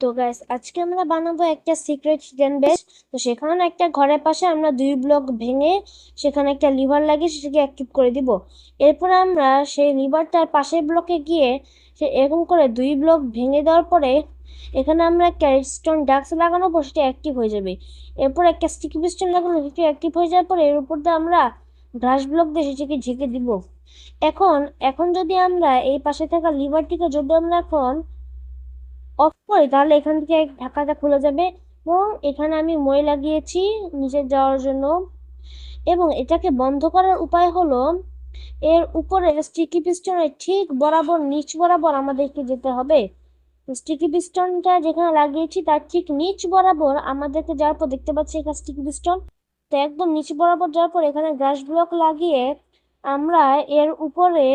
তো গাইস আজকে আমরা বানাবো একটা সিক্রেট হিডেন বেস। তো সেখানে একটা ঘরের পাশে আমরা 2 ব্লক ভেঙে সেখানে একটা লিভার লাগিয়ে সেটাকে অ্যাক্টিভ করে দিব। এরপর আমরা সেই লিভারটার পাশের ব্লকে গিয়ে সে এরকম করে 2 ব্লক ভেঙে দেওয়ার পরে এখানে আমরা একটা রেডস্টোন ডাক্স লাগানো পর সেটা অ্যাক্টিভ হয়ে যাবে। এরপর একটা স্টিকি পিস্টন লাগানো সেটা অ্যাক্টিভ হয়ে যাওয়ার পরে এর উপর দিয়ে আমরা গ্লাস ব্লক দিয়ে সেটাকে ঢেকে দিব। এখন এখন যদি আমরা এই পাশে থাকা লিভারটিকে যদি আমরা এখন অফ করি তাহলে এখান থেকে ঢাকাটা খুলে যাবে এবং এখানে আমি মই লাগিয়েছি নিচে যাওয়ার জন্য। এবং এটাকে বন্ধ করার উপায় হলো এর উপরে স্টিকি পিস্টনের ঠিক বরাবর নিচ বরাবর আমাদেরকে যেতে হবে। স্টিকি পিস্টনটা যেখানে লাগিয়েছি তার ঠিক নিচ বরাবর আমাদেরকে যাওয়ার পর দেখতে পাচ্ছি এখানে স্টিকি পিস্টন। তো একদম নিচ বরাবর যাওয়ার পর এখানে গ্লাস ব্লক লাগিয়ে আমরা এর উপরে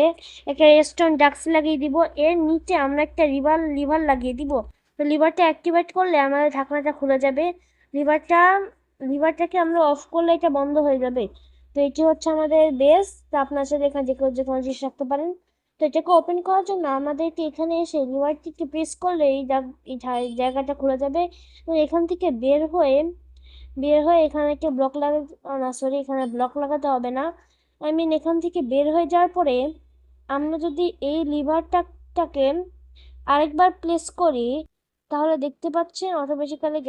একটা রেস্টন ডাক্স লাগিয়ে দিব। এর নিচে আমরা একটা লিভার লাগিয়ে দিব। তো লিভারটা অ্যাক্টিভেট করলে আমাদের ঢাকনাটা খুলে যাবে। লিভারটা লিভারটাকে আমরা অফ করলে এটা বন্ধ হয়ে যাবে। তো এটি হচ্ছে আমাদের বেস। তো আপনার সাথে এখানে যে কোনো জিনিস রাখতে পারেন। তো এটাকে ওপেন করার জন্য আমাদেরকে এখানে এসে লিভারটিকে প্রেস করলে এই জায়গাটা খুলে যাবে এবং এখান থেকে বের হয়ে এখানে একটা ব্লক লাগাতে, না সরি, এখানে ব্লক লাগাতে হবে না। এখান থেকে বের হয়ে যাওয়ার পরে আমরা যদি এই লিভারটাকে আরেকবার প্লেস করি তাহলে দেখতে পাচ্ছেন অটোমেটিক্যালি